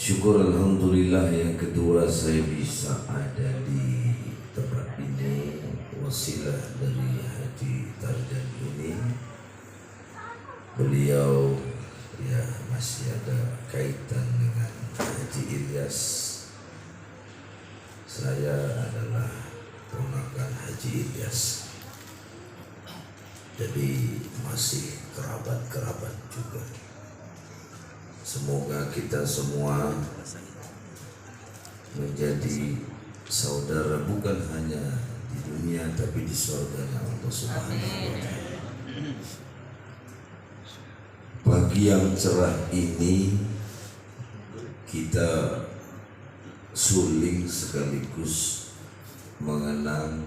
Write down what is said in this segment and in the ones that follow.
Syukur alhamdulillah yang kedua saya bisa ada di tempat ini, wasilah dari Haji Tarjan ini. Beliau ya masih ada kaitan dengan Haji Ilyas. Saya adalah ponakan Haji Ilyas, jadi masih kerabat-kerabat juga. Semoga kita semua menjadi saudara bukan hanya di dunia tapi di surganya Allah Subhanahu wa Ta'ala. Pagi yang cerah ini kita suling sekaligus mengenang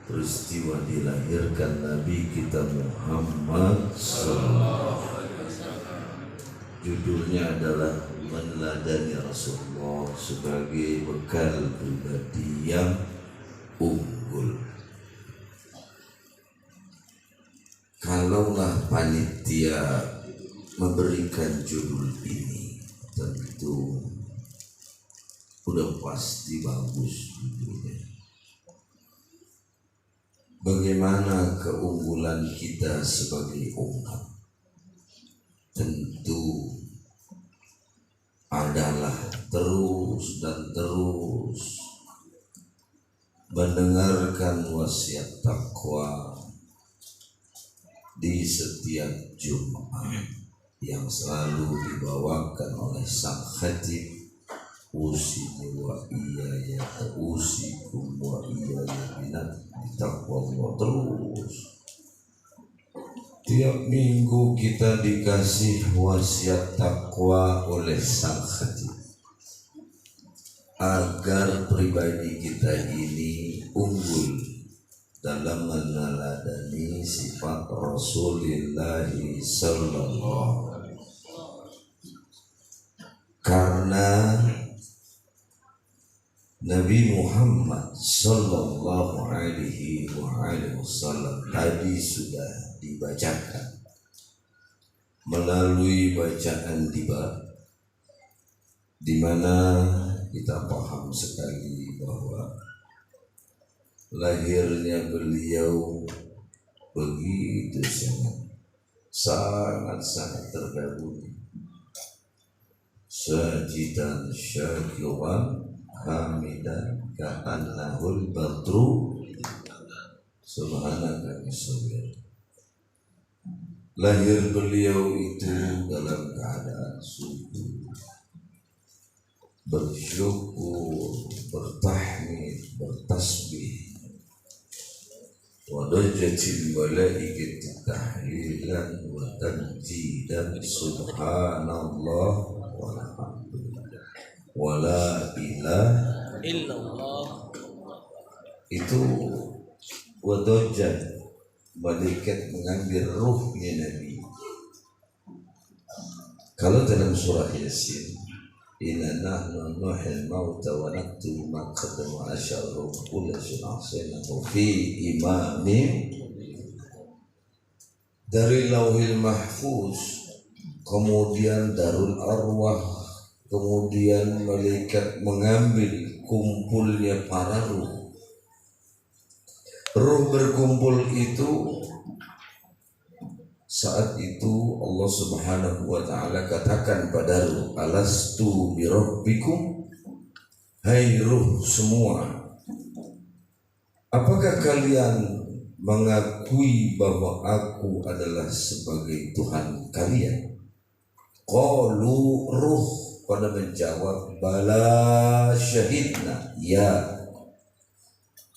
peristiwa dilahirkan Nabi kita Muhammad sallallahu. Judulnya adalah meneladani Rasulullah sebagai bekal pribadi yang unggul. Kalaulah panitia memberikan judul ini, tentu udah pasti bagus judulnya. Bagaimana keunggulan kita sebagai umat? Tentu adalah terus dan terus mendengarkan wasiat takwa di setiap Jumat yang selalu dibawakan oleh sang khatib. Usikum wa iyaya usikum wa iyaya bitaqwallah. Terus tiap minggu kita dikasih wasiat takwa oleh sang khatib agar pribadi kita ini unggul dalam meneladani sifat Rasulullah sallallahu alaihi wasallam. Karena Nabi Muhammad sallallahu alaihi wasallam tadi sudah dibacakan melalui bacaan di mana kita paham sekali bahwa lahirnya beliau begitu sangat terdahulu, sajidan syakiran hamidan ka'annahul badru subhanaka misawir. Lahir beliau itu dalam keadaan sujud, bersyukur, bertahmid, bertasbih. Wadajatil malaikatu tahlilan wa tamjidan subhanallah walhamdulillah wala ilaha illallah. Itu wadajan, malaikat mengambil ruhnya Nabi. Kalau dalam surah Yasin, inna nahnu nuhyil mauta wa naktubu ma qaddamu wa asharu kullu shay'in ahsaynahu fi imamin. Dari lauhil mahfuz, kemudian darul arwah, kemudian malaikat mengambil kumpulnya para ruh. Ruh berkumpul itu, saat itu Allah Subhanahu wa Ta'ala katakan pada ruh, alastu birabbikum, hai ruh semua, apakah kalian mengakui bahwa aku adalah sebagai Tuhan kalian? Qalu, ruh pada menjawab, bala syahidna, ya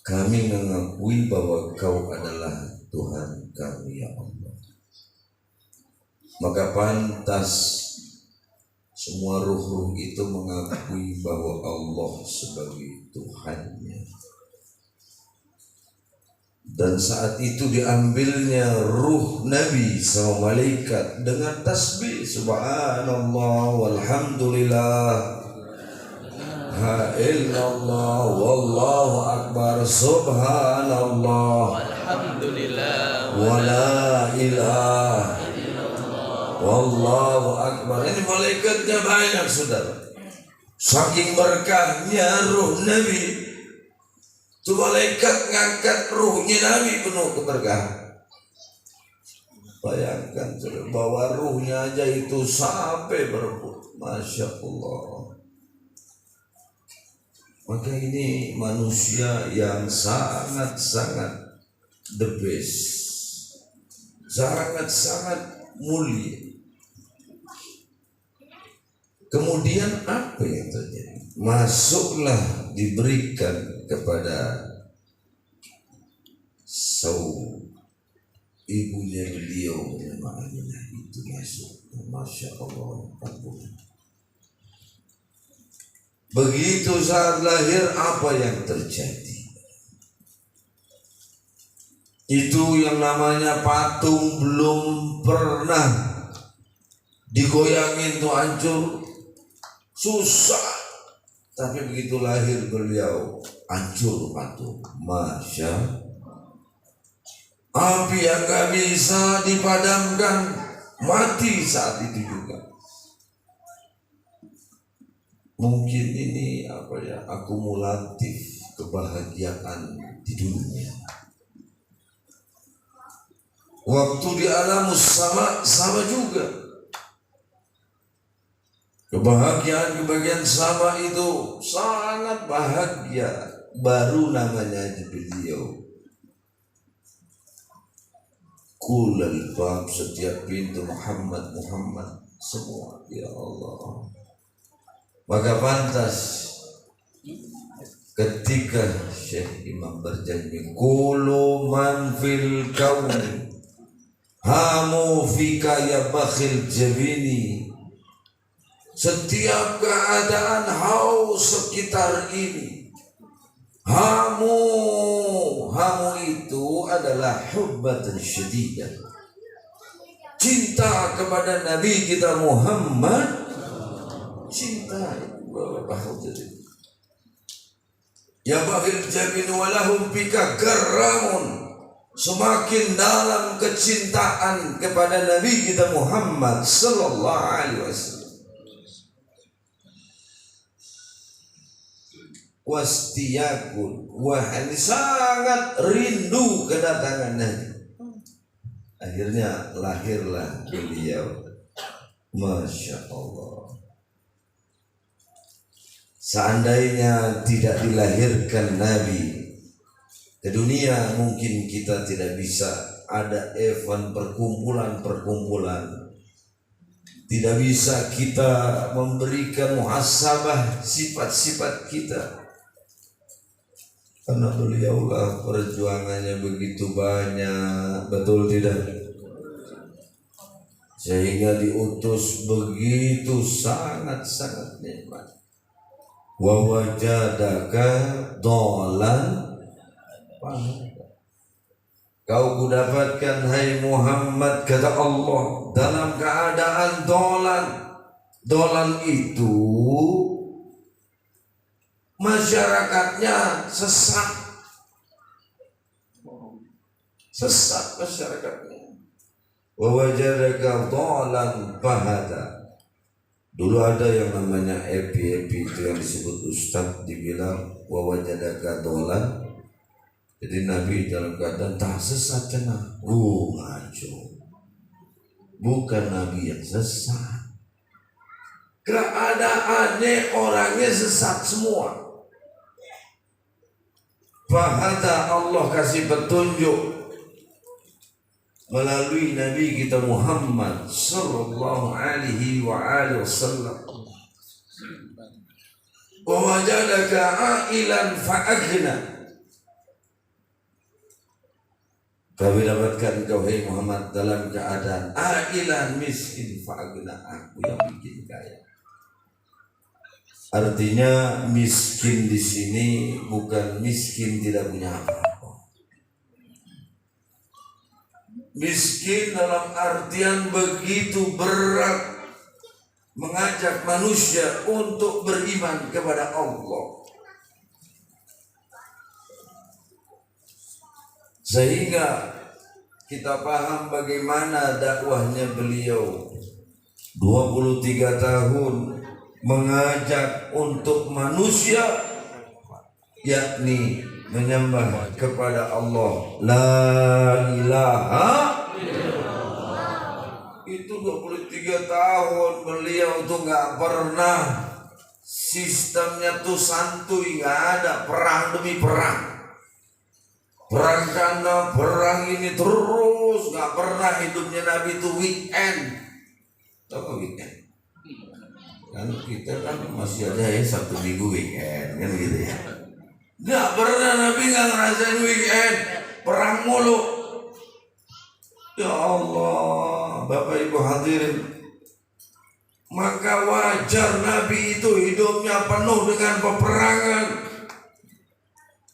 kami mengakui bahwa kau adalah Tuhan kami ya Allah. Maka pantas semua ruh-ruh itu mengakui bahwa Allah sebagai Tuhannya. Dan saat itu diambilnya ruh Nabi sama malaikat dengan tasbih subhanallah walhamdulillah ha illallah wallahu akbar subhanallah walhamdulillah wala ilaha illallah wallahu akbar. Ini malaikatnya banyak saudara. Saking berkahnya ruh Nabi, tuh malaikat ngangkat ruhnya Nabi penuh keberkahan. Bayangkan bahwa ruhnya aja itu sampai berebut, masya Allah. Maka ini manusia yang sangat-sangat the best, sangat-sangat mulia. Kemudian apa yang terjadi? Masuklah diberikan kepada ibunya beliau bernama Aminah itu masuk. Masya Allah. Begitu saat lahir apa yang terjadi? Itu yang namanya patung belum pernah digoyangin tuh hancur, susah. Tapi begitu lahir beliau hancur patung. Masya. Api yang gak bisa dipadamkan mati saat itu juga. Mungkin ini akumulatif kebahagiaan di dunia. Waktu di alamus sama juga. Kebahagiaan sama itu sangat bahagia. Baru namanya di beliau. Kulal bab, setiap pintu Muhammad semua, ya Allah. Maka pantas ketika Syekh Imam berjanji, kullu man fil kauni hamu fika ya bakhil jabini. Setiap keadaan haus sekitar ini, hamu itu adalah hubbatan syadidah, cinta kepada Nabi kita Muhammad, cinta ya bakhil jabin walahum bika garamun. Semakin dalam kecintaan kepada Nabi kita Muhammad sallallahu alaihi wasallam. Wastiyakun, wahai sangat rindu kedatangan Nabi. Akhirnya lahirlah beliau. Masya Allah. Seandainya tidak dilahirkan Nabi ke dunia, mungkin kita tidak bisa ada event perkumpulan. Tidak bisa kita memberikan muhasabah sifat-sifat kita. Karena beliaulah perjuangannya begitu banyak, betul tidak? Sehingga diutus begitu sangat-sangat nikmat. Wa wajadaka dolan, kau kudapatkan hai Muhammad, kata Allah, dalam keadaan dolan. Dolan itu masyarakatnya sesat masyarakatnya. Wa wajadaka dolan bahada. Dulu ada yang namanya epi itu yang disebut ustaz, dibilang wa wajadaka dolan. Jadi Nabi dalam keadaan tak sesat cenah. Ngaco. Bukan Nabi yang sesat. Keadaannya orangnya sesat semua. Fahada, Allah kasih petunjuk melalui Nabi kita Muhammad sallallahu alaihi wasallam. Wa wajadaka ailan fa'aghna. Kami dapatkan kau hai Muhammad dalam keadaan ailan, miskin, fa'aghna, aku yang bikin kaya. Artinya miskin di sini bukan miskin tidak punya apa-apa. Miskin dalam artian begitu berat mengajak manusia untuk beriman kepada Allah. Sehingga kita paham bagaimana dakwahnya beliau 23 tahun mengajak untuk manusia, yakni menyembah kepada Allah la ilaha. Itu 23 tahun beliau tuh nggak pernah, sistemnya tuh santuy, nggak ada perang demi perang, perang sana perang ini terus, nggak pernah hidupnya Nabi itu weekend. Tahu nggak weekend? Kan kita kan masih ada ya Sabtu Minggu weekend kan gitu ya. Nggak pernah Nabi nggak ngerasain weekend, perang mulu. Ya Allah, Bapak Ibu hadirin, maka wajar Nabi itu hidupnya penuh dengan peperangan.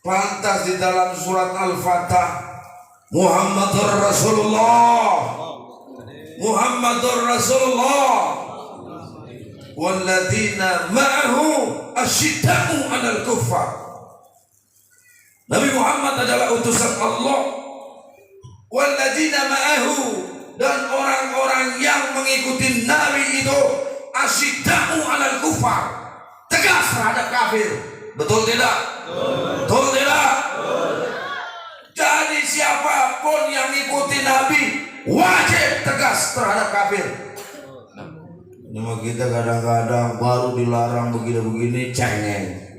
Pantas di dalam surat Al-Fatah, Muhammadur Rasulullah, Muhammadur Rasulullah, walladzina ma'ahu asyidda'u 'alal kuffar. Nabi Muhammad adalah utusan Allah. Walladzina ma'ahu, dan orang-orang yang mengikuti Nabi itu asyidda'u 'alal kuffar, tegas terhadap kafir. Betul tidak? Betul tidak? Jadi siapapun yang ikuti Nabi wajib tegas terhadap kafir. Cuma kita kadang-kadang baru dilarang begini-begini cengeng.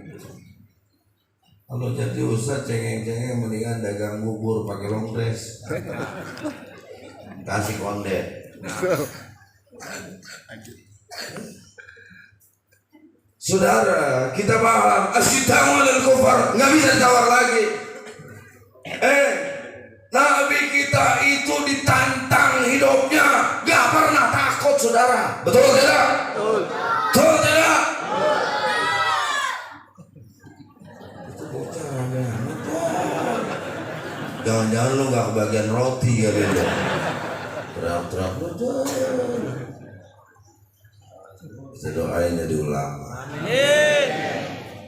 Kalau jadi ustaz cengeng-cengeng mendingan dagang bubur pakai long dress, kasih kondet. Saudara, kita paham asyidda'u 'alal kufar, nggak bisa tawar lagi. Nabi kita itu ditantang hidupnya, nggak pernah takut, saudara. Betul tidak? Betul. Betul tidak? Jangan-jangan lu nggak kebagian roti kali ya. Terang-terang kita doain jadi ulama.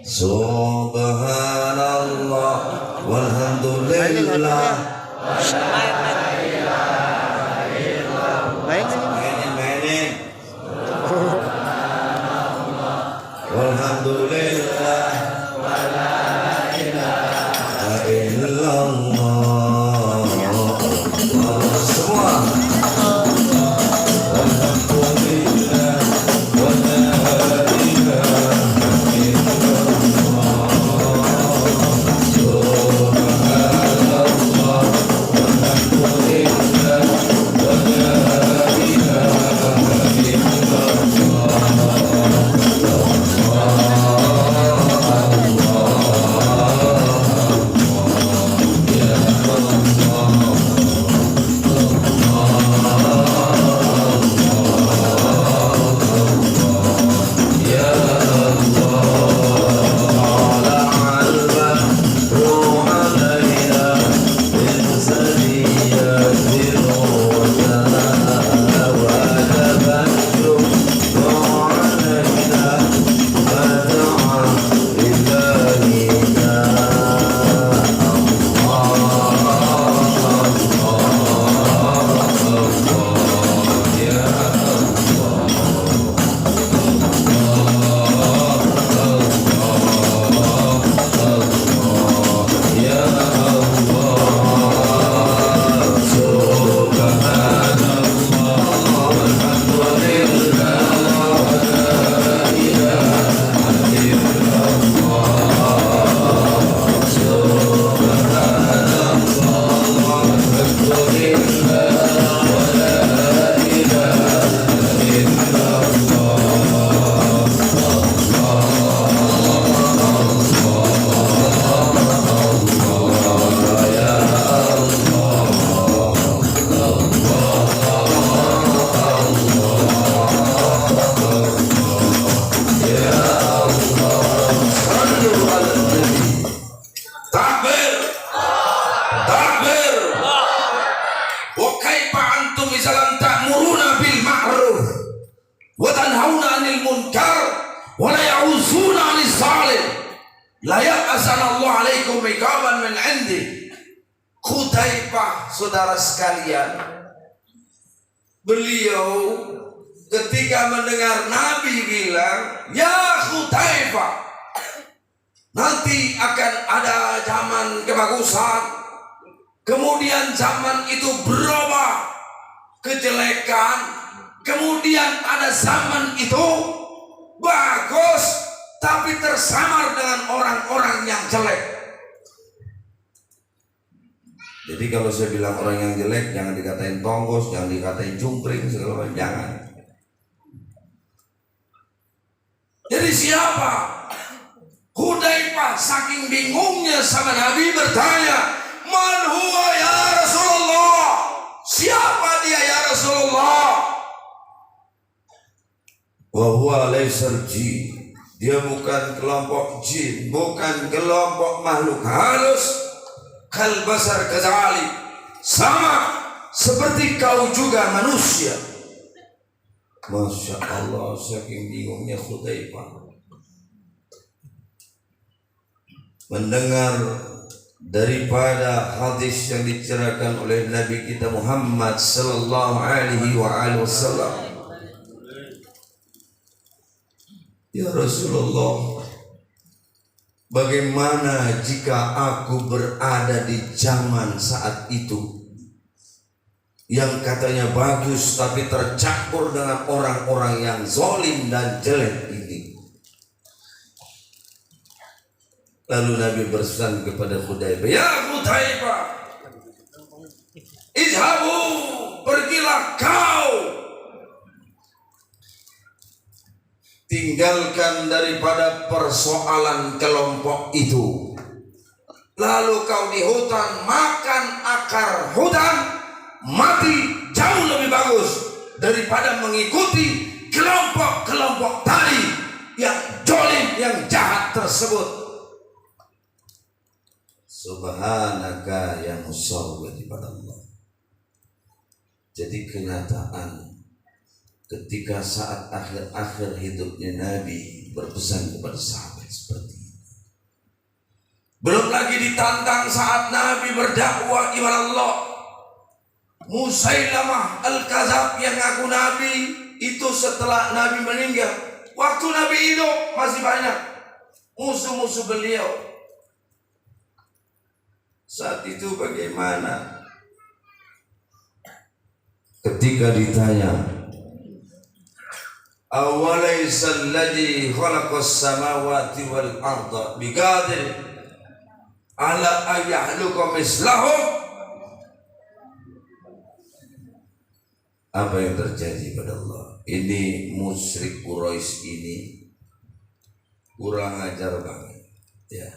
Subhanallah walhamdulillah. Mainin. Walhamdulillah wala ilaha illallah. Semua. Saudara sekalian, beliau ketika mendengar Nabi bilang, "Ya Hudzaifah, nanti akan ada zaman kebagusan, kemudian zaman itu berubah kejelekan, kemudian ada zaman itu bagus tapi tersamar dengan orang-orang yang jelek." Jadi kalau saya bilang orang yang jelek, jangan dikatain tonggos, jangan dikatain cungkring, segala macam, jangan. Jadi siapa? Hudzaifah saking bingungnya sama Nabi bertanya, "Man huwa ya Rasulullah?" Siapa dia ya Rasulullah? Wa huwa laysal jin. Dia bukan kelompok jin, bukan kelompok makhluk halus. Kal basar kadzalik, sama seperti kau juga manusia. Masya Allah, saking bingungnya Hudzaifah mendengar daripada hadis yang diceritakan oleh Nabi kita Muhammad sallallahu alaihi wasallam. Ya Rasulullah, bagaimana jika aku berada di zaman saat itu yang katanya bagus tapi tercampur dengan orang-orang yang zalim dan jelek ini? Lalu Nabi berpesan kepada Hudzaifah, "Ya Hudzaifah, izhabu, pergilah kau, tinggalkan daripada persoalan kelompok itu. Lalu kau di hutan makan akar hutan, mati jauh lebih bagus daripada mengikuti kelompok-kelompok tadi yang zalim, yang jahat tersebut." Subhanaka ya musawwir kepada Allah. Jadi kenyataan ketika saat akhir-akhir hidupnya Nabi berpesan kepada sahabat seperti ini. Belum lagi ditantang saat Nabi berdakwah kepada Allah. Musailamah Al-Kadzab yang ngaku Nabi itu setelah Nabi meninggal. Waktu Nabi hidup masih banyak musuh-musuh beliau. Saat itu bagaimana? Ketika ditanya, "Awalaysal ladzi khalaqas samawati wal arda biqadir ala ayyahluqa mislahum?" Apa yang terjadi pada Allah? Ini musyrik Quraisy ini kurang ajar banget, ya.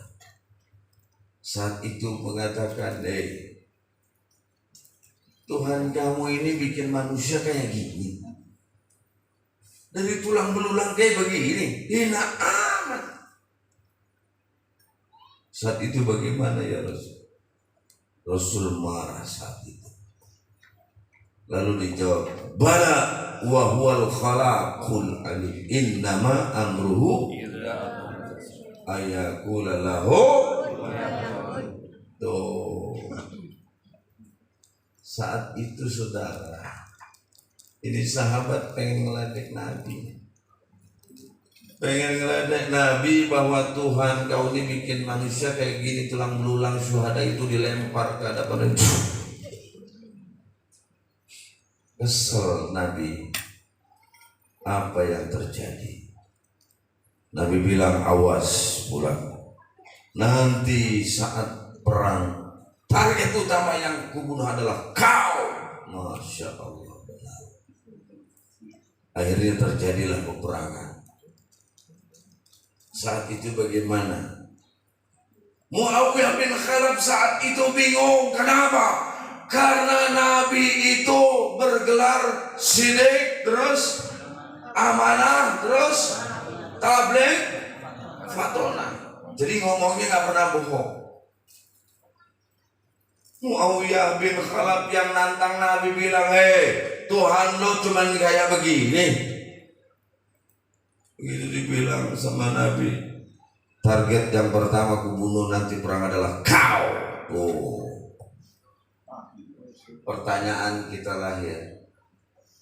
Saat itu mengatakan, "Tuhan kamu ini bikin manusia kayak gini, dari tulang belulang kayak begini, hina amat." Saat itu bagaimana ya Rasul? Rasul marah saat itu. Lalu dijawab, "Bala wa huwal khalaqul alim, innama amruhu ayakula lahu." Tuh, saat itu saudara, ini sahabat pengen ngeledek Nabi, bahwa Tuhan kau ini bikin manusia kayak gini, tulang belulang syuhada itu dilempar ke hadapan. Kesel Nabi. Apa yang terjadi? Nabi bilang, "Awas pulang, nanti saat perang target utama yang kubunuh adalah kau." Masya Allah, benar. Akhirnya terjadilah peperangan. Saat itu bagaimana? Muawiyah bin Khalaf saat itu bingung. Kenapa? Karena Nabi itu bergelar sidik, terus amanah, terus tabligh, fatona. Jadi ngomongnya gak pernah bohong. Muawiyah bin Khalaf yang nantang Nabi bilang, Tuhan lo cuman kayak begini. Begitu dibilang sama Nabi, target yang pertama kubunuh nanti perang adalah kau. Oh. Pertanyaan kita lahir,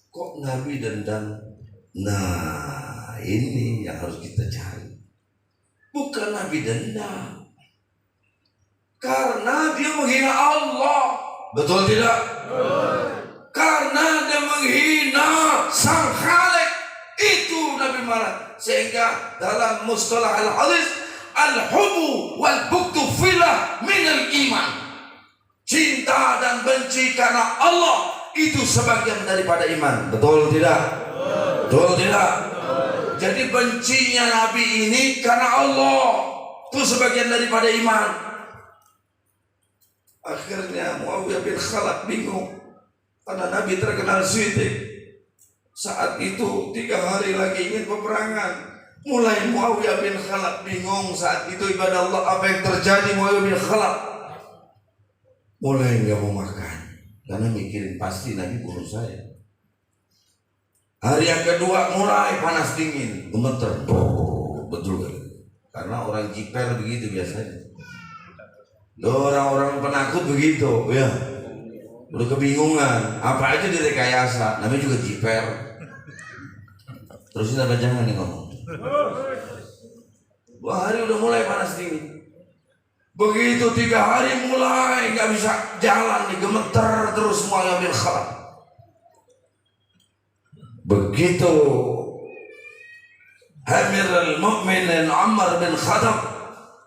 kok Nabi dendam Nah, ini yang harus kita cari. Bukan Nabi dendam, karena dia menghina Allah. Betul tidak? Karena dia menghina Sang Khalik, itu Nabi marah. Sehingga dalam mustalah al-hadis, al-hubu wal buktu filah minal iman. Cinta dan benci karena Allah itu sebagian daripada iman. Betul tidak? Betul tidak? Jadi bencinya Nabi ini karena Allah, itu sebagian daripada iman. Akhirnya Muawiyah bin Khalaf bingung, karena Nabi terkenal sidik. Saat itu 3 hari lagi ingin peperangan. Mulai Muawiyah bin Khalaf bingung saat itu, ibadah Allah, apa yang terjadi. Muawiyah bin Khalaf mulai nggak mau makan karena mikirin pasti Nabi bunuh saya. Hari yang kedua mulai panas dingin, gemeter, betul kan? Karena orang jiper begitu biasanya. Orang-orang penakut begitu, ya. Udah kebingungan, apa aja direkayasa. Namanya juga jiper. Terusin apa jangan nih ngomong. 2 hari udah mulai panas dingin. Begitu 3 hari mulai nggak bisa jalan, nih gemeter terus Muawiyah bin Khalaf. Begitu Amirul Mukminin Umar bin Khattab,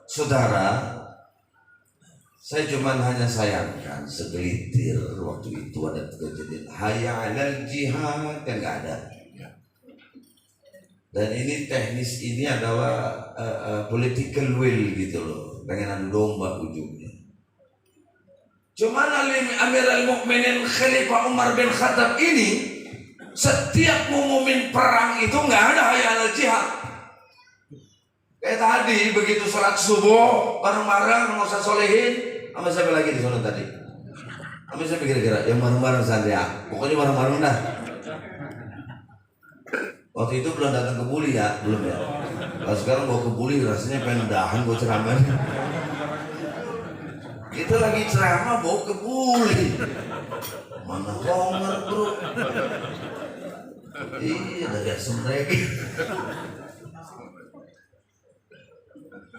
saudara, saya cuman hanya sayangkan segelintir waktu itu ada kejadian hayya 'alal jihad kan nggak ada. Dan ini teknis, ini adalah political will gitu loh, pengen adu domba ujungnya. Cuman Amirul Mukminin Khalifah Umar bin Khattab ini setiap ngumumin perang itu nggak ada hayya 'alal jihad. Kayak tadi begitu sholat subuh bareng-bareng nggak usah solehin, sama siapa lagi di sana tadi? Sama siapa kira-kira? Yang bareng-bareng Sandria, pokoknya bareng-bareng dah. Waktu itu belum datang ke Buli ya, belum ya. Kalau sekarang bawa ke Buli rasanya pengen dahan gue ceramahnya. Kita lagi ceramah bawa ke Buli, mana honger bro. Iya, dari asem mereka.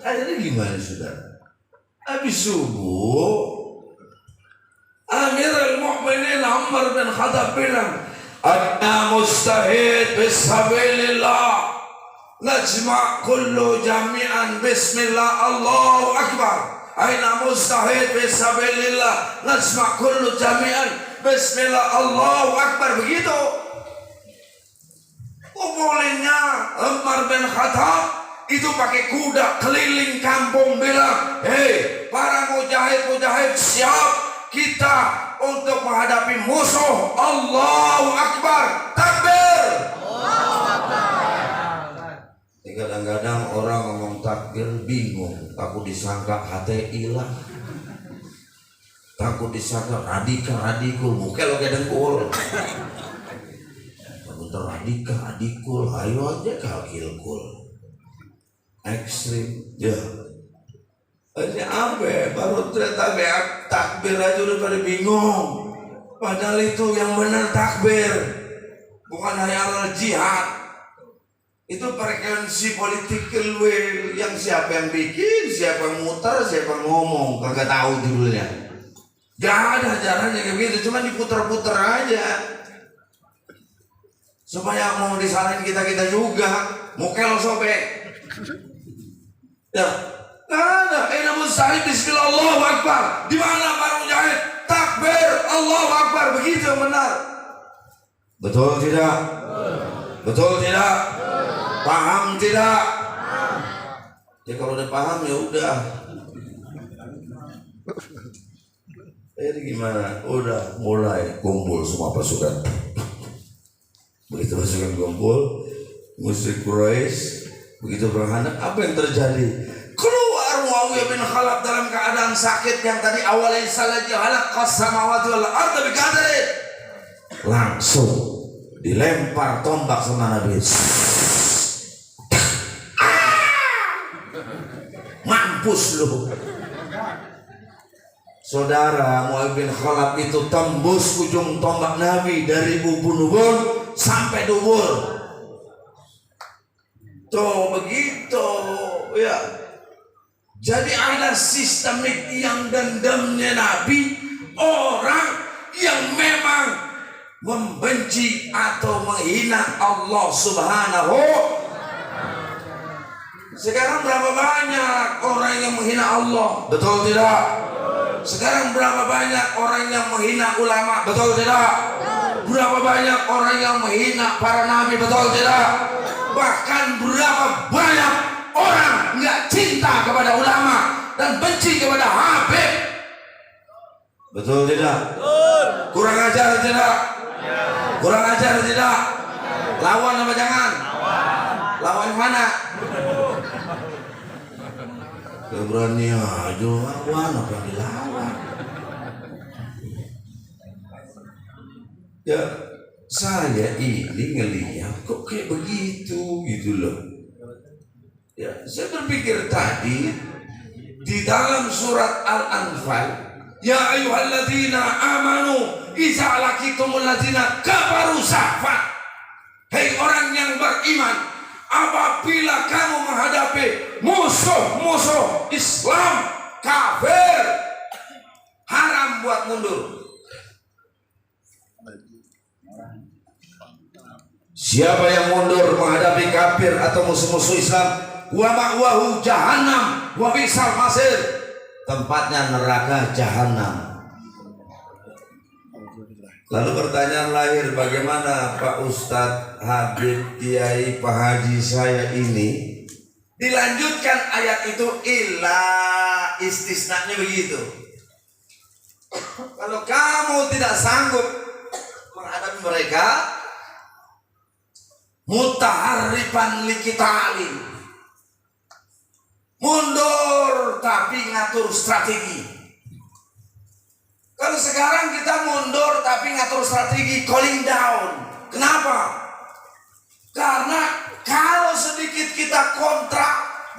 Akhirnya gimana saudara? Habis subuh, Amirul Mukminin Umar bin Khattab bilang, "Ana mustahid bisabilillah, najma' kullu jami'an bismillah Allahu Akbar. Ana mustahid bisabilillah, najma' kullu jami'an bismillah Allahu Akbar." Begitu kumpulinnya Umar bin Khattab itu pakai kuda keliling kampung bilang, "Hei para mujahid-mujahid, siap kita untuk menghadapi musuh. Allahu Akbar, takbir." Allahu Akbar. Kadang-kadang orang ngomong takbir bingung, takut disangka HTI lah, takut disangka radikal, bukan lo kayak dengkul. Bentar radikal, ayo aja kalkilkul. Ekstrim, ya. Ini apa? Baru takbir aja udah pada bingung. Padahal itu yang benar takbir, bukan hayya 'alal jihad. Itu frekuensi political will yang siapa yang bikin, siapa yang muter, siapa yang ngomong, kagak tahu judulnya. Gak ada ajarannya kayak gitu, cuma diputer-puter aja. Supaya mau disalahin kita juga, mukel sobek. Ya, nggak ada. Ina mustahid bismillah Allahu Akbar. Di mana para mujahid? Takbir Allahu Akbar, begitu yang benar. Betul tidak? Betul tidak? Paham tidak? Ya kalau udah paham ya udah. Jadi gimana? Udah mulai kumpul semua pasukan. Begitu pasukan kumpul, musyrik Quraisy begitu berhadap, apa yang terjadi? Keluar Muawiyah bin Khalaf dalam keadaan sakit yang tadi awalnya salaji halaqas samawati wal ardi biqadri. Langsung dilempar tombak sama Nabi. Mampus lu. Saudara, Muawiyah bin Khalaf itu tembus ujung tombak Nabi dari ubun-ubun sampai dubur. Tuh begitu ya. Jadi ada sistemik yang dendamnya Nabi, orang yang memang membenci atau menghina Allah Subhanahu. Sekarang berapa banyak orang yang menghina Allah, betul tidak? Sekarang berapa banyak orang yang menghina ulama, betul tidak? Berapa banyak orang yang menghina para nabi, betul tidak? Bahkan berapa banyak orang nggak cinta kepada ulama dan benci kepada Habib, betul tidak? Kurang ajar tidak? Kurang ajar tidak? Lawan apa jangan? Lawan mana? Berani aja lawan, apa yang dilawan? Ya, saya ini ngelihat kok kayak begitu gitu loh. Ya, saya berpikir tadi di dalam surat Al-Anfal, ya ayyuhalladzina amanu idza laqitumul ladzina kafaru safan. Hei orang yang beriman, apabila kamu menghadapi musuh-musuh Islam kafir, haram buat mundur. Siapa yang mundur menghadapi kafir atau musuh-musuh Islam, wa ma'wahu jahannam wa bi'sal masir, tempatnya neraka jahanam. Lalu pertanyaan lahir, bagaimana Pak Ustadz, Habib, Kiai, Pak Haji saya ini? Dilanjutkan ayat itu, illa istisnanya begitu. Kalau kamu tidak sanggup menghadapi mereka, mutaharrifan liqitalin, mundur tapi ngatur strategi. Kalau sekarang kita mundur tapi ngatur strategi, calling down. Kenapa? Karena kalau sedikit kita kontra,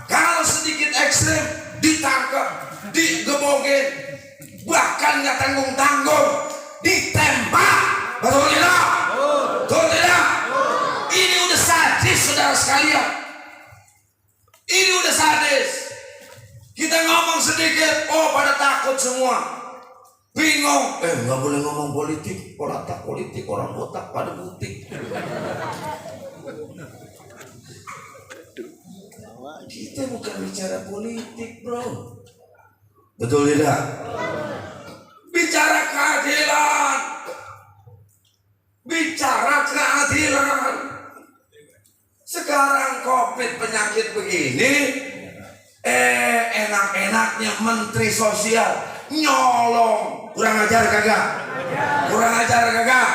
kalau sedikit ekstrim, ditangkap, digebogin, bahkan nggak tanggung-tanggung, ditembak. Betul tidak? Betul tidak? Ini udah sadis, saudara sekalian. Ini udah sadis. Kita ngomong sedikit, oh pada takut semua. Bingung, nggak boleh ngomong politik, polatak politik, orang botak pada butik. Kita bukan bicara politik, bro. Betul tidak? Bicara keadilan, bicara keadilan. Sekarang COVID penyakit begini, enak-enaknya Menteri Sosial nyolong. Kurang ajar kagak? Kurang ajar kagak?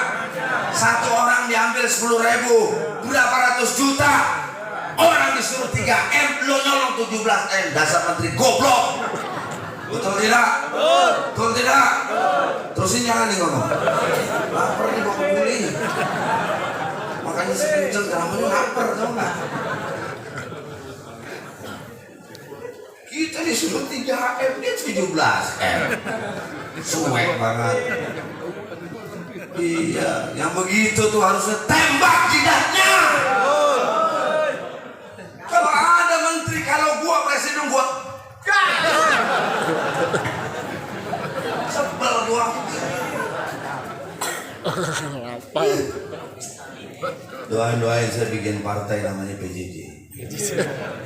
Satu orang diambil 10.000, berapa ratus juta? Orang disuruh 3M, lo nyolong 17M. Dasar menteri goblok. Betul tidak? Betul tidak? Terusin jangan nih ngomong. Lapar nih mau kebuli. Makanya sekenceng dramanya lapar, tau gak? Kita disuruh 3M, dia 17M. Suwek banget. Iya, yang begitu tuh harusnya tembak jidatnya. Kalau ada menteri, kalau gua presiden, gua sebel gua. Doain saya bikin partai namanya PJJ.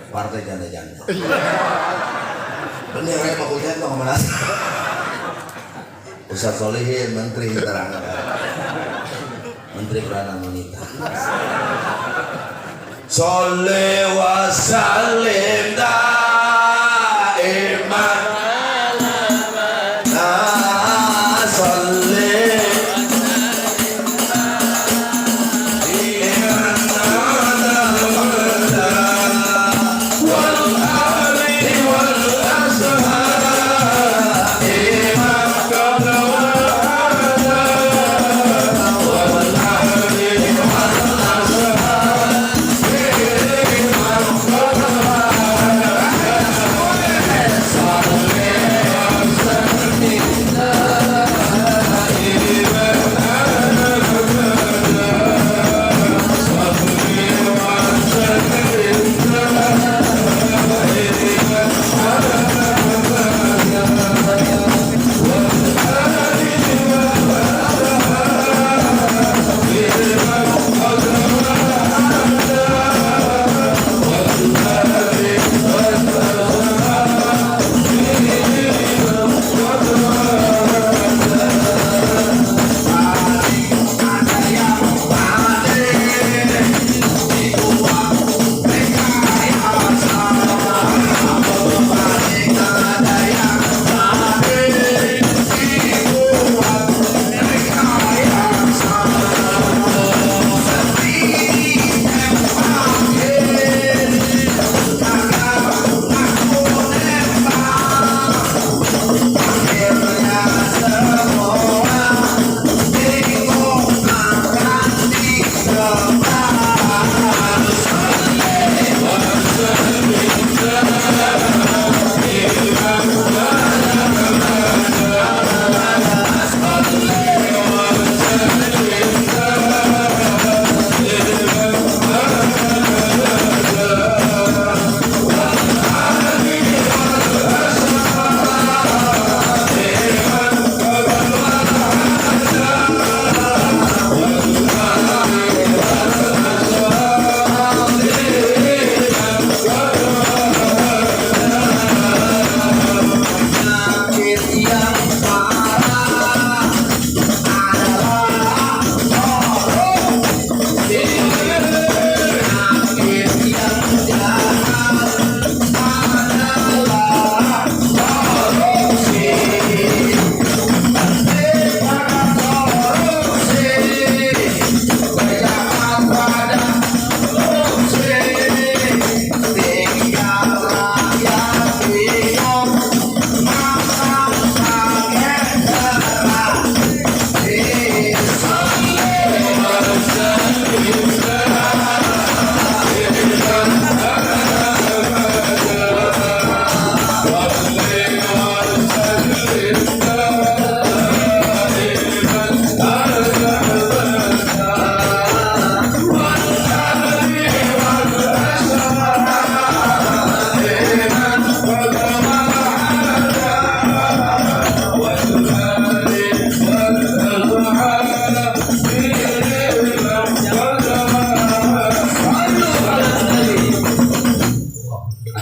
Partai janda-janda. Bener ya Pak Hujan dong menas. Ustaz Solihin menteri terang. Menteri Peranan Wanita. Sholli wa sallim daiman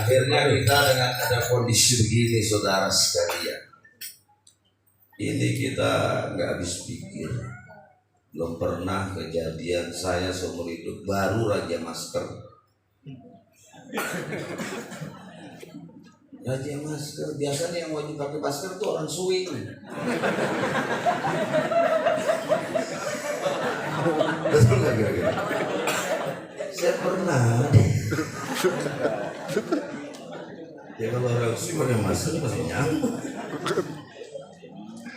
Akhirnya kita dengan ada kondisi begini saudara sekalian, ini kita nggak habis pikir. Belum pernah kejadian saya seumur hidup baru raja masker. Raja masker, biasanya yang wajib pakai masker itu orang swing. Betul nggak kira-kira? Saya pernah. Ya kalau orang swing pakai masker masih nyambung.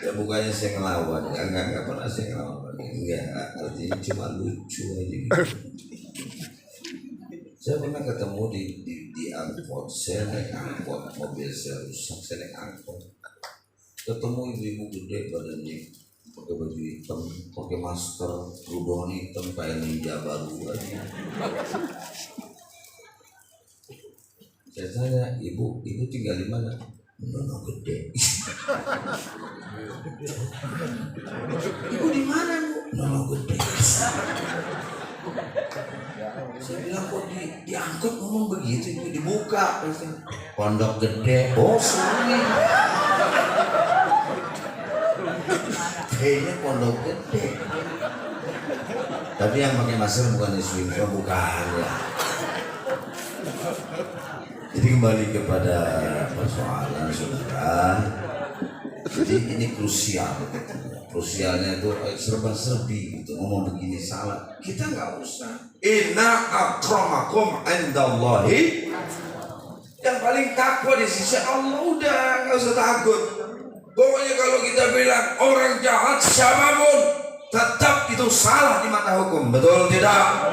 Ya bukannya saya ngelawan, enggak pernah saya ngelawan, enggak, artinya cuma lucu aja gitu. Saya pernah ketemu di angkot, saya naik angkot, mobil saya rusak, saya naik angkot, ketemu ibu-ibu gede badannya, pakai baju hitam, pakai masker, kerudungan hitam kayak ninja baru aja. Saya tanya, ibu tinggal di mana? Nono gede. Ibu di mana bu? Nono gede. Saya bilang kok diangkut ngomong begitu, ibu dibuka. Pondok Gede. Oh sorry. Kayaknya Pondok Gede. Tapi yang pakai masker bukan Iswinfo, bukan ya. Jadi kembali kepada persoalan saudara. Jadi ini krusial. Krusialnya itu serba-serbi gitu, ngomong begini salah. Kita nggak usah. Inna akramakum indallahi. Yang paling takwa di sisi Allah, udah nggak usah takut. Pokoknya kalau kita bilang orang jahat siapapun, tetap itu salah di mata hukum. Betul tidak?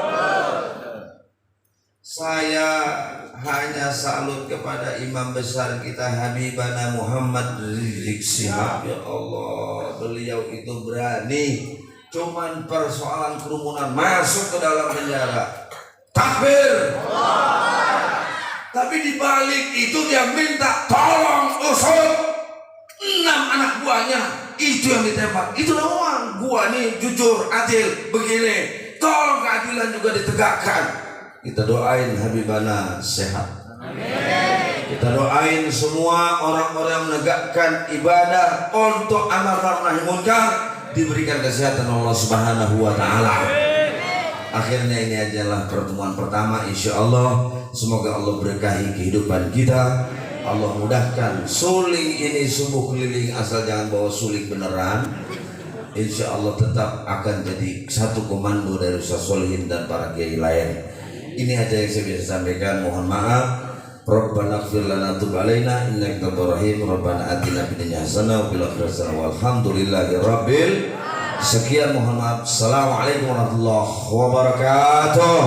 Saya hanya salut kepada imam besar kita Habibana Muhammad Rizik Syihab. Ya Allah, beliau itu berani, cuman persoalan kerumunan masuk ke dalam penjara, takbir. Tapi dibalik itu dia minta tolong usut 6 anak buahnya, itu yang ditembak. Itu doang. Gua nih jujur, adil, begini, tolong keadilan juga ditegakkan. Kita doain Habibana sehat. Amin. Kita doain semua orang-orang yang menegakkan ibadah untuk amar ma'ruf nahi munkar diberikan kesehatan Allah Subhanahu wa taala. Akhirnya ini adalah pertemuan pertama, insya Allah. Semoga Allah berkahi kehidupan kita. Allah mudahkan suling ini sumbuh keliling, asal jangan bawa suling beneran. Insya Allah tetap akan jadi satu komando dari Ustaz Solihin dan para kiai lain. Ini aja yang saya bisa sampaikan, mohon maaf. Rabbana ighfir lana tub alaina innaka antar rahim. Rabbana atina fid dunya hasanah wa fil akhirati hasanah walhamdulillahi rabbil. Sekian, mohon maaf. Assalamualaikum warahmatullahi wabarakatuh.